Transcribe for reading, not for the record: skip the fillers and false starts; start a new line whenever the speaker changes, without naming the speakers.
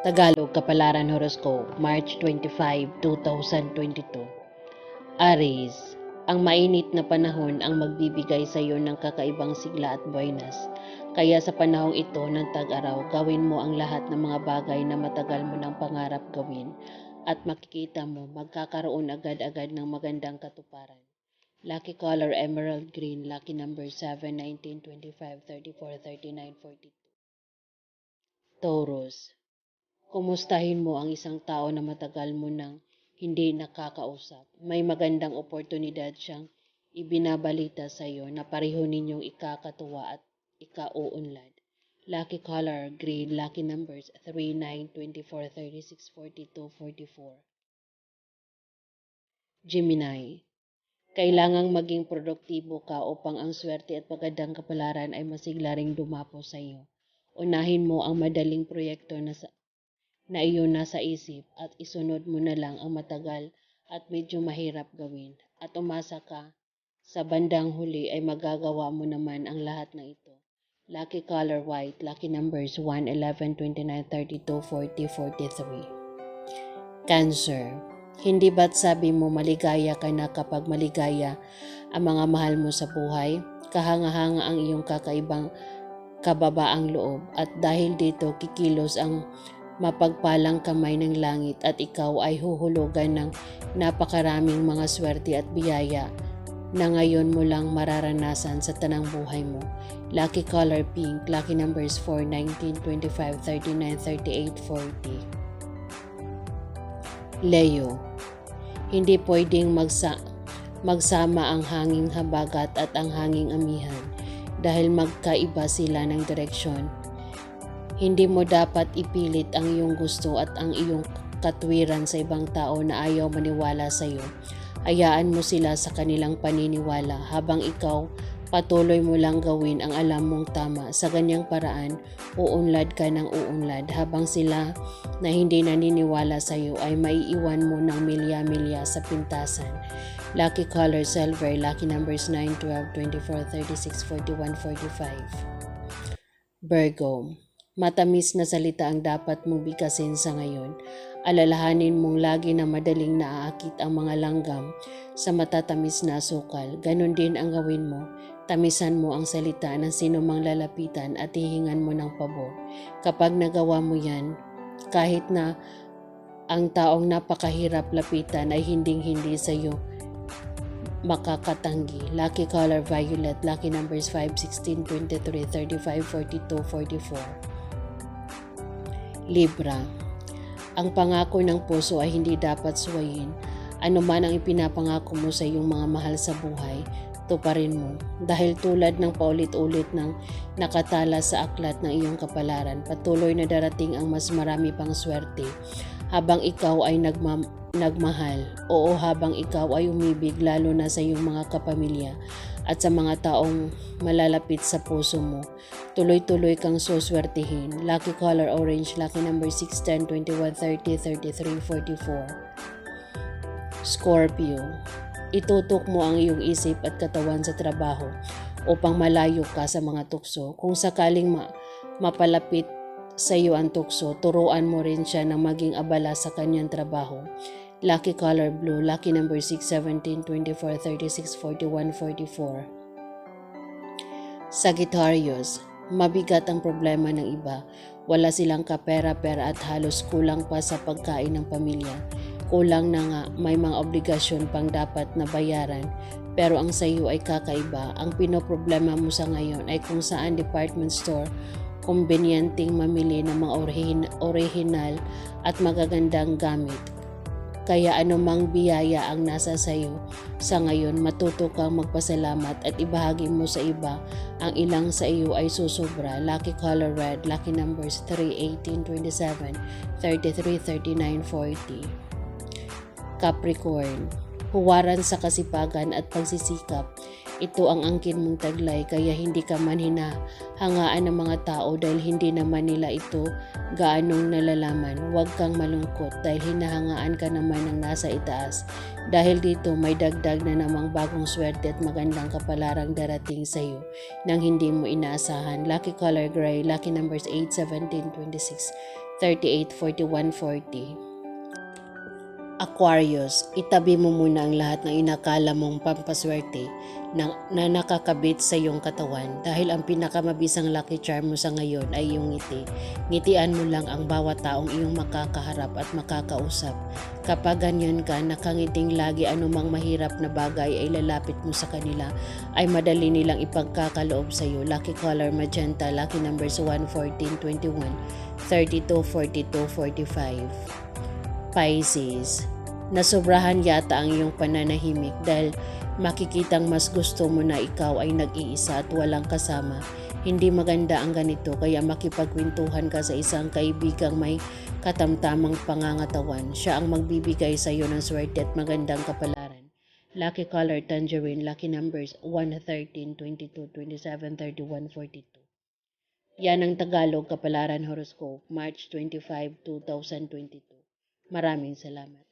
Tagalog Kapalaran Horoscope, March 25, 2022. Aries, ang mainit na panahon ang magbibigay sa iyo ng kakaibang sigla at buenas. Kaya sa panahong ito ng tag-araw, gawin mo ang lahat ng mga bagay na matagal mo ng pangarap gawin at makikita mo magkakaroon agad-agad ng magandang katuparan. Lucky color emerald green, lucky number 7, 19, 25, 34, 39, 42. Taurus, kumustahin mo ang isang tao na matagal mo nang hindi nakakausap. May magandang oportunidad siyang ibinabalita sa iyo na pareho ninyong ikakatuwa at ikauunlad. Lucky color green, lucky numbers 3, 9, 24, 36, 42, 44. Gemini, kailangang maging produktibo ka upang ang swerte at magandang kapalaran ay masigla ring dumapo sa iyo. Unahin mo ang madaling proyekto na iyon nasa isip at isunod mo na lang ang matagal at medyo mahirap gawin at umasa ka sa bandang huli ay magagawa mo naman ang lahat ng ito. Lucky color white, lucky numbers 1, 11, 29, 32, 40, 43. Cancer, hindi ba't sabi mo maligaya ka na kapag maligaya ang mga mahal mo sa buhay? Kahanga-hanga ang iyong kakaibang kababaang loob at dahil dito kikilos ang mapagpalang kamay ng langit at ikaw ay huhulugan ng napakaraming mga swerte at biyaya na ngayon mo lang mararanasan sa tanang buhay mo. Lucky color pink, lucky numbers 4, 19, 25, 39, 38, 40. Leo, hindi pwedeng magsama ang hanging habagat at ang hanging amihan dahil magkaiba sila ng direksyon. Hindi mo dapat ipilit ang iyong gusto at ang iyong katwiran sa ibang tao na ayaw maniwala sa iyo. Hayaan mo sila sa kanilang paniniwala habang ikaw patuloy mo lang gawin ang alam mong tama. Sa ganyang paraan, uunlad ka ng uunlad habang sila na hindi naniniwala sa iyo ay maiiwan mo ng milya-milya sa pintasan. Lucky color silver, lucky numbers 9, 12, 24, 36, 41, 45. Virgo, matamis na salita ang dapat mong bigkasin sa ngayon. Alalahanin mong lagi na madaling naaakit ang mga langgam sa matatamis na asukal. Ganon din ang gawin mo. Tamisan mo ang salita ng sino mang lalapitan at hihingan mo ng pabor. Kapag nagawa mo yan, kahit na ang taong napakahirap lapitan ay hinding-hindi sa iyo makakatanggi. Lucky color violet, lucky numbers 5, 16, 23, 35, 42, 44. Libra, ang pangako ng puso ay hindi dapat suwayin. Ano man ang ipinapangako mo sa iyong mga mahal sa buhay, tuparin mo. Dahil tulad ng paulit-ulit ng nakatala sa aklat ng iyong kapalaran, patuloy na darating ang mas marami pang swerte habang ikaw ay nagmahal. Oo, habang ikaw ay umibig lalo na sa iyong mga kapamilya at sa mga taong malalapit sa puso mo. Tuloy-tuloy kang suswertihin. Lucky color orange, lucky number 6, 10, 21, 30, 33, 44. Scorpio, itutok mo ang iyong isip at katawan sa trabaho upang malayo ka sa mga tukso. Kung sakaling mapalapit sa iyo ang tukso, turuan mo rin siya na maging abala sa kanyang trabaho. Lucky color blue, lucky number 6, 17, 24, 36, 41, 44. Sagittarius, mabigat ang problema ng iba. Wala silang kapera-pera at halos kulang pa sa pagkain ng pamilya. Kulang na nga, may mga obligasyon pang dapat na bayaran. Pero ang sa iyo ay kakaiba. Ang pinoproblema mo sa ngayon ay kung saan department store kumbenyanting mamili ng mga original at magagandang gamit. Kaya anumang biyaya ang nasa sayo sa ngayon, matuto kang magpasalamat at ibahagi mo sa iba ang ilang sa iyo ay susobra. Lucky color red, lucky numbers 3, 18, 27, 33, 39, 40. Capricorn, huwaran sa kasipagan at pagsisikap. Ito ang angkin mong taglay, kaya hindi ka man hinahangaan ng mga tao dahil hindi naman nila ito gaanong nalalaman. Huwag kang malungkot dahil hinahangaan ka naman ng nasa itaas. Dahil dito may dagdag na namang bagong swerte at magandang kapalarang darating sa iyo nang hindi mo inaasahan. Lucky color gray, lucky numbers 8, 17, 26, 38, 41, 40. Aquarius, itabi mo muna ang lahat ng inakala mong pampaswerte na nakakabit sa iyong katawan dahil ang pinakamabisang lucky charm mo sa ngayon ay iyong ngiti. Ngitian mo lang ang bawat taong iyong makakaharap at makakausap. Kapag ganyan ka, nakangiting lagi, anumang mahirap na bagay ay lalapit mo sa kanila ay madali nilang ipagkakaloob sa iyo. Lucky color magenta, lucky numbers 1, 14, 21, 32, 42, 45. Pisces, nasobrahan yata ang iyong pananahimik dahil makikitang mas gusto mo na ikaw ay nag-iisa at walang kasama. Hindi maganda ang ganito, kaya makipagkwentuhan ka sa isang kaibigang may katamtamang pangangatawan. Siya ang magbibigay sa iyo ng swerte at magandang kapalaran. Lucky color tangerine, lucky numbers 1, 13, 22, 27, 31, 42. Yan ang Tagalog Kapalaran Horoscope, March 25, 2022. Maraming salamat.